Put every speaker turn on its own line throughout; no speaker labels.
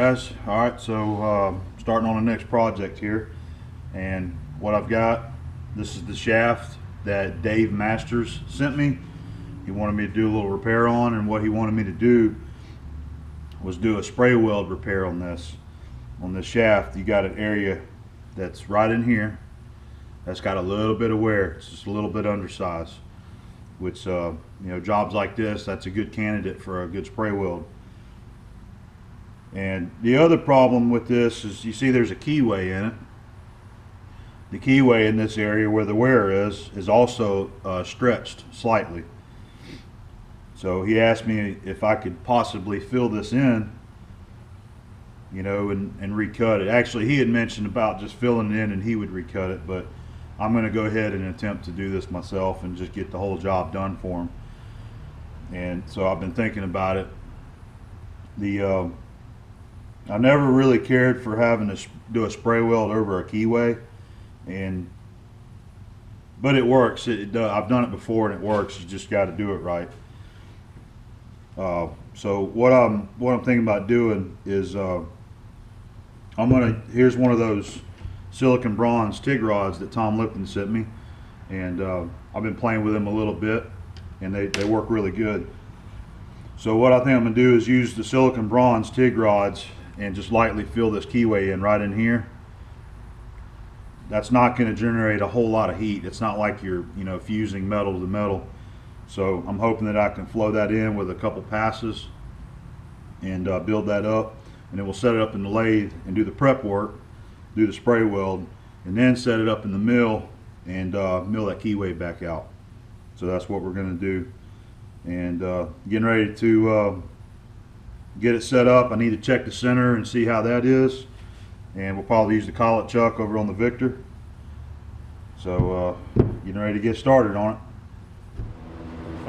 guys. Alright, so starting on the next project here, and what I've got, this is the shaft that Dave Masters sent me. He wanted me to do a little repair on, and what he wanted me to do was do a spray weld repair on this shaft. You got an area that's right in here that's got a little bit of wear. It's just a little bit undersized, which you know, jobs like this, that's a good candidate for a good spray weld. And the other problem with this is, you see there's a keyway in it. The keyway in this area where the wear is also stretched slightly. So he asked me if I could possibly fill this in, you know, and recut it. Actually, he had mentioned about just filling it in and he would recut it, but I'm going to go ahead and attempt to do this myself and just get the whole job done for him. And so I've been thinking about it. I never really cared for having to do a spray weld over a keyway, but it works. I've done it before and it works. You just got to do it right. So what I'm thinking about doing is here's one of those silicon bronze TIG rods that Tom Lipton sent me, and I've been playing with them a little bit, and they work really good. So what I think I'm gonna do is use the silicon bronze TIG rods and just lightly fill this keyway in right in here. That's not going to generate a whole lot of heat. It's not like you're, you know, fusing metal to metal. So I'm hoping that I can flow that in with a couple passes and build that up, and then we'll set it up in the lathe and do the prep work, do the spray weld, and then set it up in the mill and mill that keyway back out. So that's what we're going to do. And getting ready to get it set up. I need to check the center and see how that is, and we'll probably use the collet chuck over on the Victor. So getting ready to get started on it.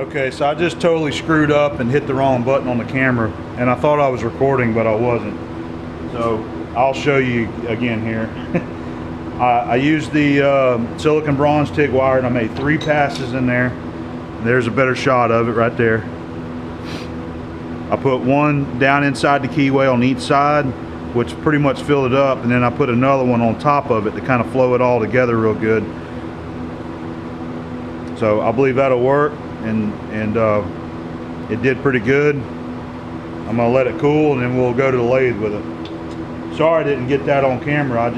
Okay, so I just totally screwed up and hit the wrong button on the camera, and I thought I was recording, but I wasn't. So I'll show you again here. I used the silicon bronze TIG wire, and I made 3 passes in there. There's a better shot of it right there. I put one down inside the keyway on each side, which pretty much filled it up, and then I put another one on top of it to kind of flow it all together real good. So I believe that'll work, and it did pretty good. I'm gonna let it cool, and then we'll go to the lathe with it. Sorry I didn't get that on camera.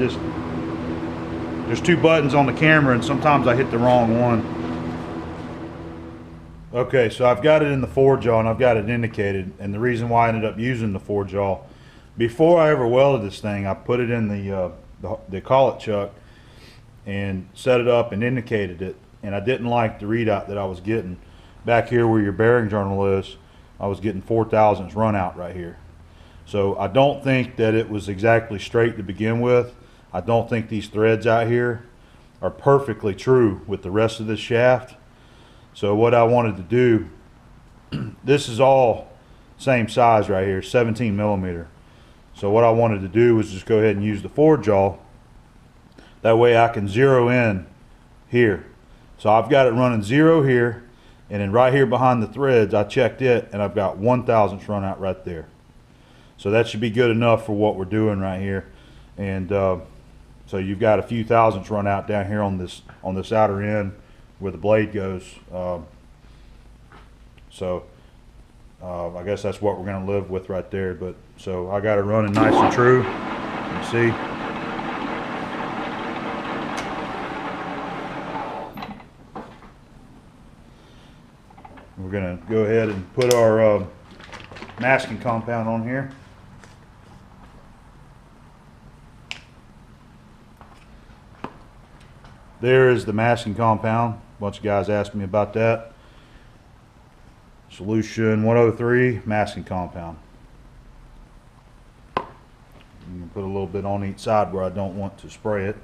There's 2 buttons on the camera, and sometimes I hit the wrong one. Okay, so I've got it in the 4-jaw and I've got it indicated, and the reason why I ended up using the 4-jaw, before I ever welded this thing, I put it in the collet chuck and set it up and indicated it, and I didn't like the readout that I was getting. Back here where your bearing journal is, I was getting 4 thousandths run out right here. So I don't think that it was exactly straight to begin with. I don't think these threads out here are perfectly true with the rest of this shaft. So what I wanted to do, this is all same size right here, 17 millimeter. So what I wanted to do was just go ahead and use the 4-jaw. That way I can zero in here. So I've got it running 0 here, and then right here behind the threads, I checked it, and I've got 1 thousandths run out right there. So that should be good enough for what we're doing right here. And so you've got a few thousandths run out down here on this outer end where the blade goes. I guess that's what we're going to live with right there. But so I got it running nice and true. You see. We're going to go ahead and put our masking compound on here. There is the masking compound. A bunch of guys asked me about that. Solution 103 masking compound. I'm going to put a little bit on each side where I don't want to spray it.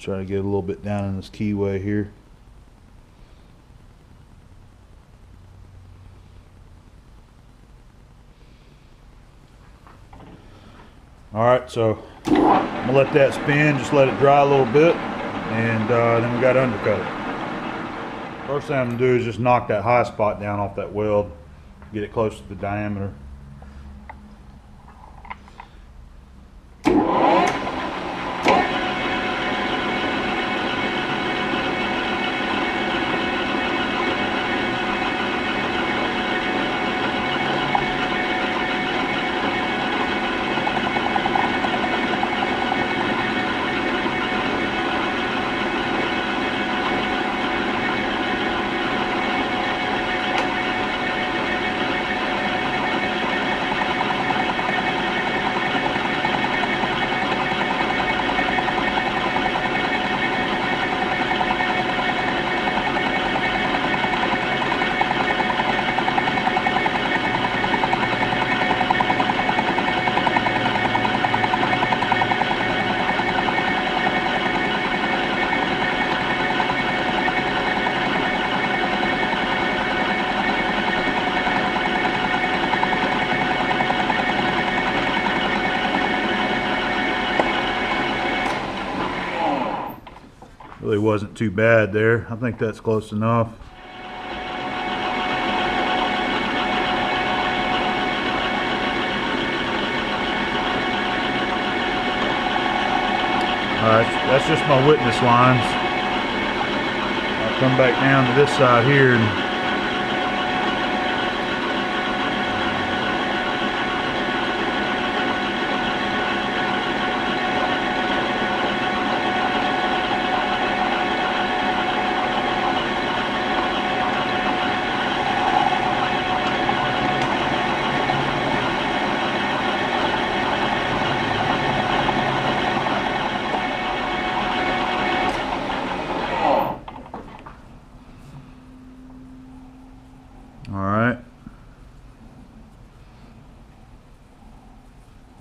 Just try to get a little bit down in this keyway here. Alright, so I'm going to let that spin, just let it dry a little bit, and then we got to undercoat. First thing I'm going to do is just knock that high spot down off that weld, get it close to the diameter. Really wasn't too bad there. I think that's close enough. That's just my witness lines. I'll come back down to this side here and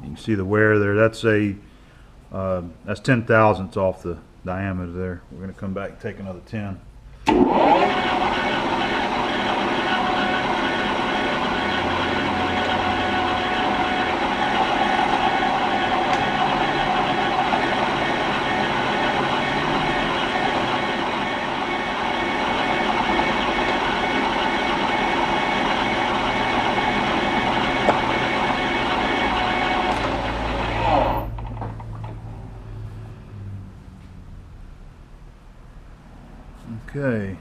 you can see the wear there. That's a that's 10 thousandths off the diameter there. We're going to come back and take another 10. Okay.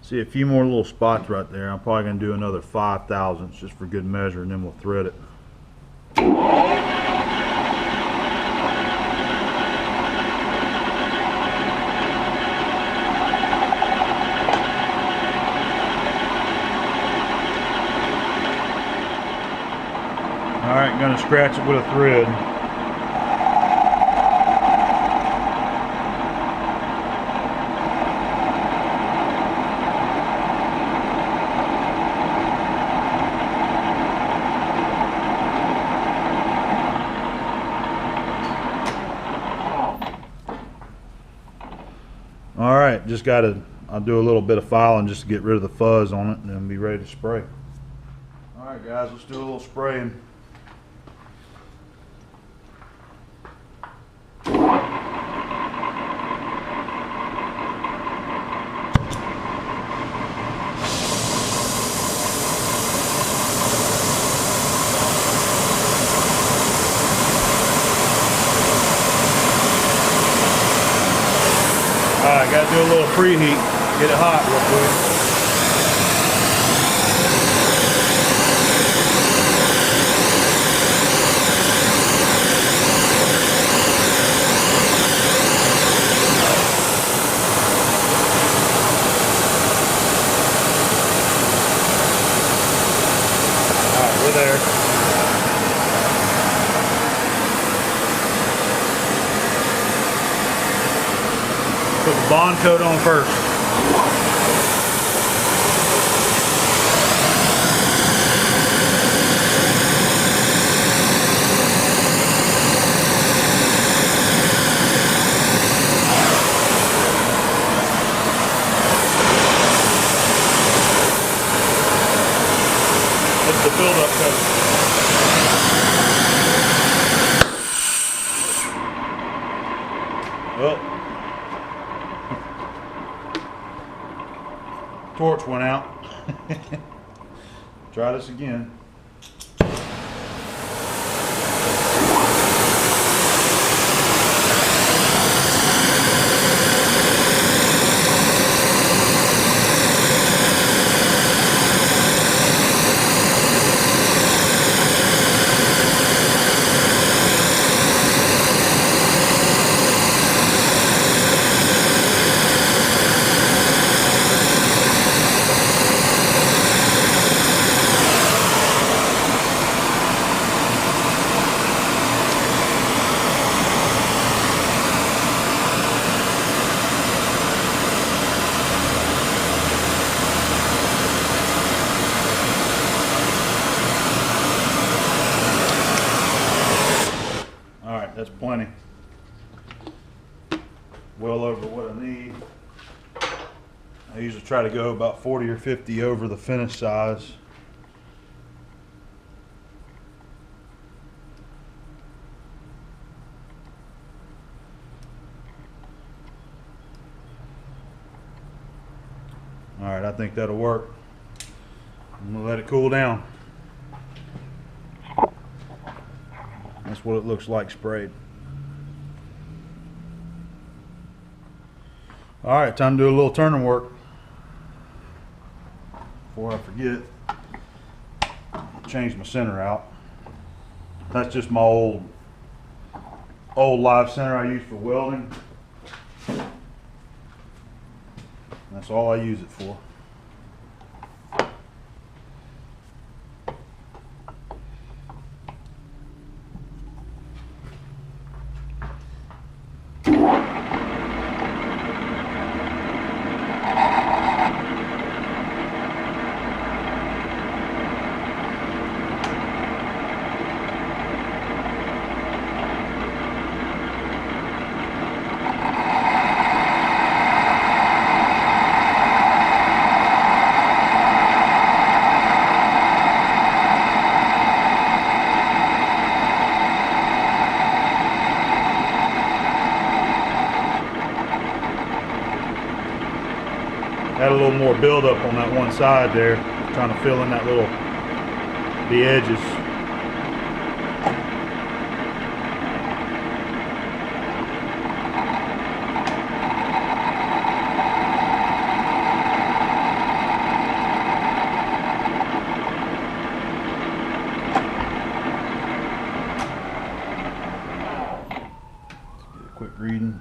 See a few more little spots right there. I'm probably going to do another 5 thousandths just for good measure, and then we'll thread it. Alright, going to scratch it with a thread. Alright, just got to, I'll do a little bit of filing just to get rid of the fuzz on it and then be ready to spray. Alright guys, let's do a little spraying. Alright, gotta do a little preheat, get it hot real quick. Alright, we're there. Put the bond coat on first. the build-up coat. Well, torch went out. Try this again. That's plenty. Well over what I need. I usually try to go about 40 or 50 over the finish size. All right, I think that'll work. I'm gonna let it cool down. That's what it looks like sprayed. All right, time to do a little turning work. Before I forget, change my center out. That's just my old live center I use for welding. That's all I use it for. Had a little more buildup on that one side there, trying to fill in that the edges. Let's get a quick reading.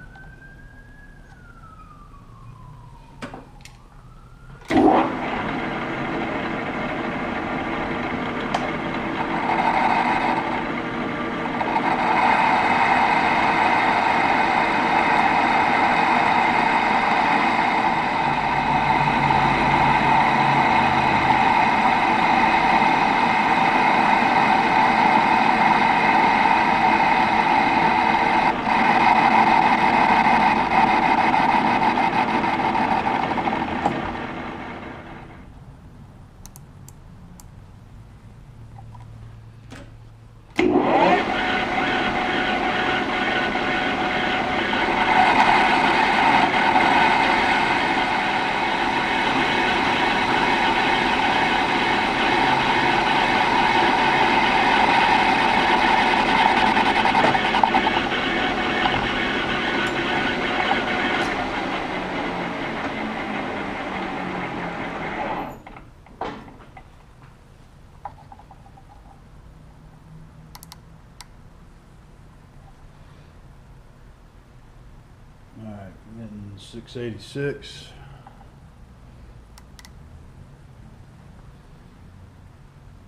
All right, getting 686.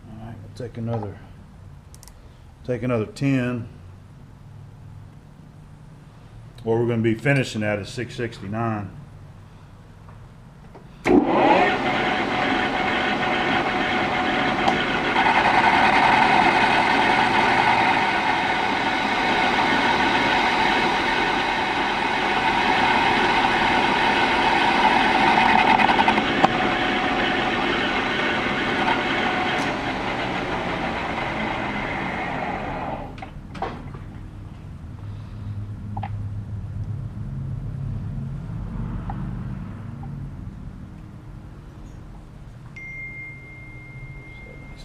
All right, we'll take another 10. What we're going to be finishing at is 669.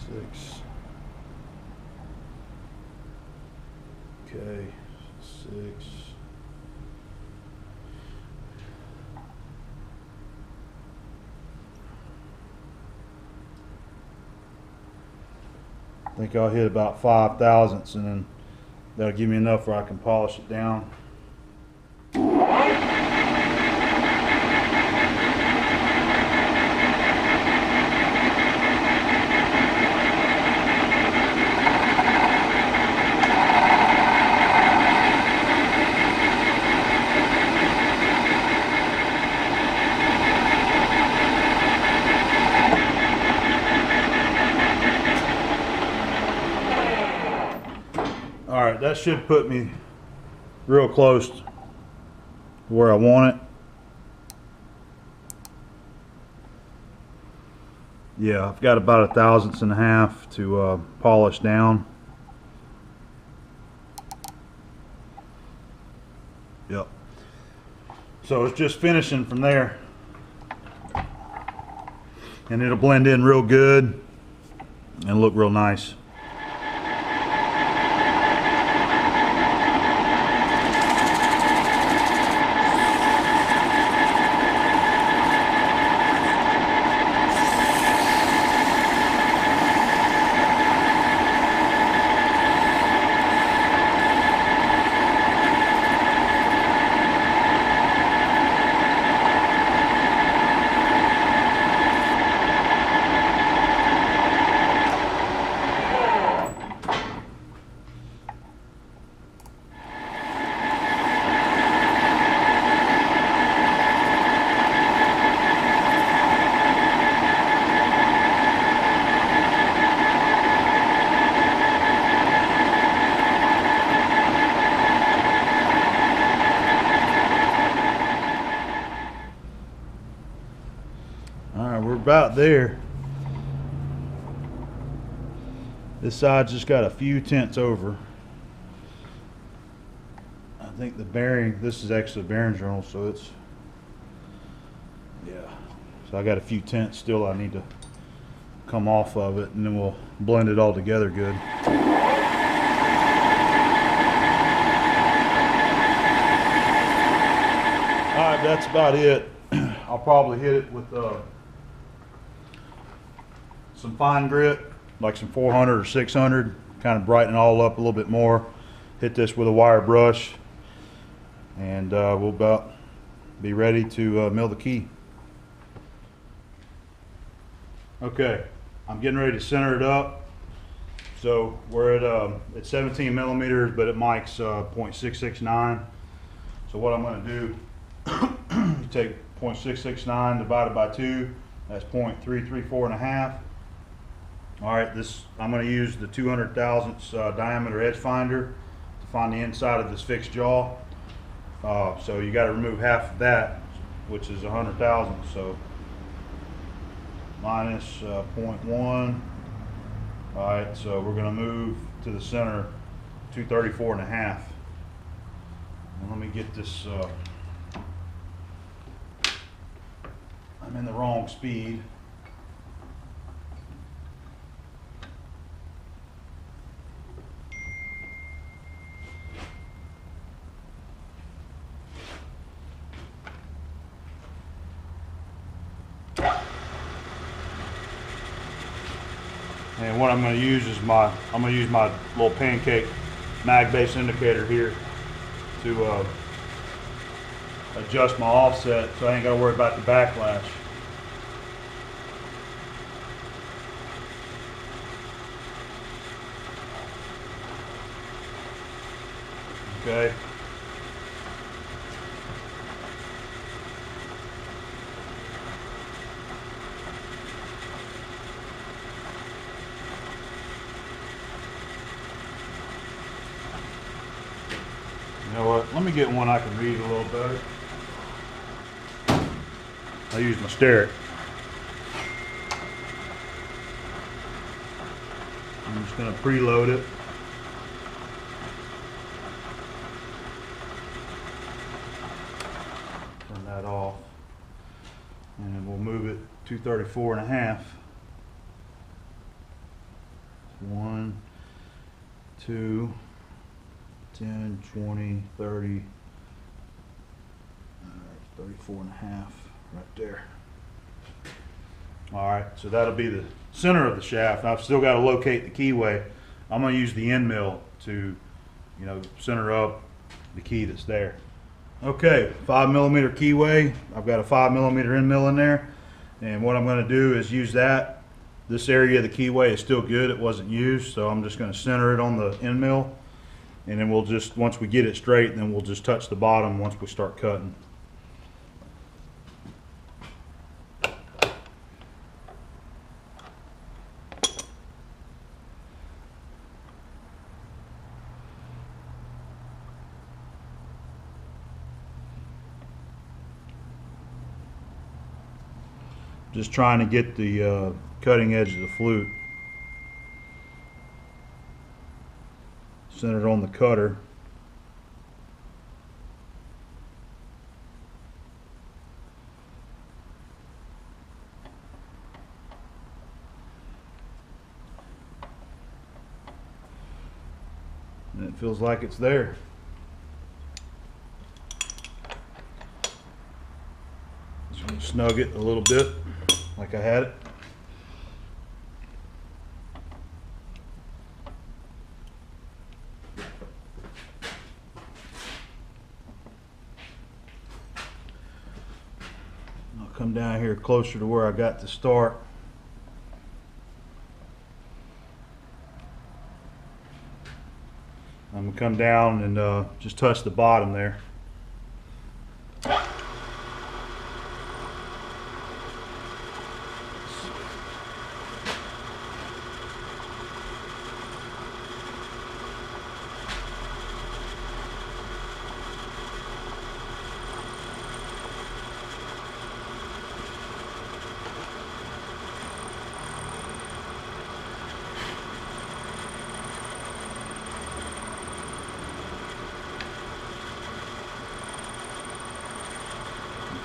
6. Okay, 6. I think I'll hit about 5 thousandths, and then that'll give me enough where I can polish it down. Alright, that should put me real close to where I want it. Yeah, I've got about 1 thousandths and a half to polish down. Yep. So it's just finishing from there. And it'll blend in real good and look real nice. Alright, we're about there. This side's just got a few tenths over. I think the bearing, this is actually a bearing journal, so it's, yeah. So I got a few tenths still I need to come off of it, and then we'll blend it all together good. Alright, that's about it. I'll probably hit it with some fine grit, like some 400 or 600, kind of brighten it all up a little bit more. Hit this with a wire brush, and we'll about be ready to mill the key. Okay, I'm getting ready to center it up. So we're at 17 millimeters, but it mic's 0.669. So what I'm going to do, you take 0.669 divided by 2, that's 0.334 and a half. All right, I'm going to use the 200 thousandths diameter edge finder to find the inside of this fixed jaw. So you got to remove half of that, which is 100 thousandths. So minus 0.1. All right, so we're going to move to the center 234 and a half. And let me get this. I'm in the wrong speed. And what I'm going to use is my little pancake mag base indicator here to adjust my offset, so I ain't got to worry about the backlash. Okay. You know what? Let me get one I can read a little better. I use my stereo. I'm just going to preload it. Turn that off. And we'll move it 234 and a half. 1, 2, 10, 20, 30, 34 and a half right there. All right, so that'll be the center of the shaft. I've still got to locate the keyway. I'm going to use the end mill to, center up the key that's there. Okay, 5mm keyway. I've got a 5mm end mill in there, and what I'm going to do is use that. This area of the keyway is still good. It wasn't used, so I'm just going to center it on the end mill, and then we'll just, once we get it straight, then we'll just touch the bottom once we start cutting. Just trying to get the cutting edge of the flute centered on the cutter. And it feels like it's there. Just gonna snug it a little bit like I had it. I'll come down here closer to where I got to start. I'm gonna come down and just touch the bottom there.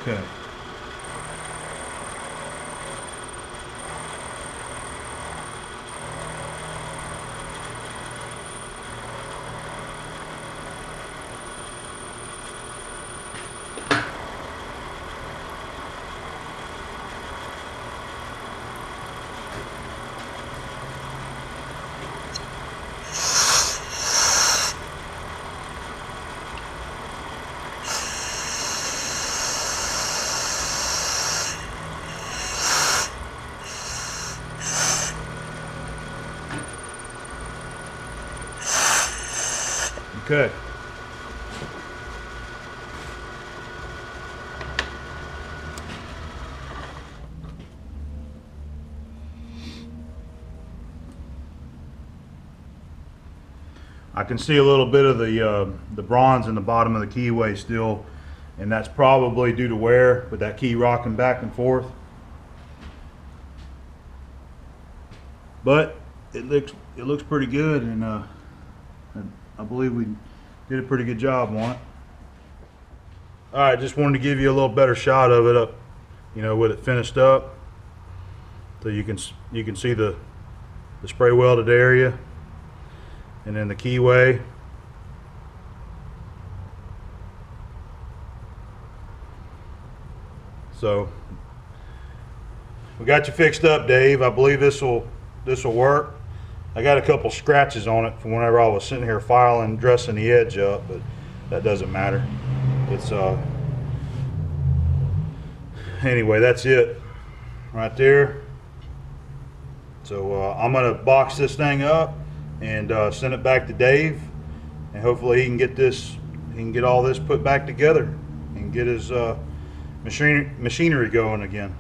Okay. Okay. I can see a little bit of the bronze in the bottom of the keyway still, and that's probably due to wear with that key rocking back and forth. But it looks pretty good, and I believe we did a pretty good job on it. All right, just wanted to give you a little better shot of it up, with it finished up, so you can see the spray welded area, and then the keyway. So we got you fixed up, Dave. I believe this will work. I got a couple scratches on it from whenever I was sitting here filing, dressing the edge up, but that doesn't matter. It's anyway, that's it right there. So I'm gonna box this thing up and send it back to Dave, and hopefully he can get all this put back together and get his machinery going again.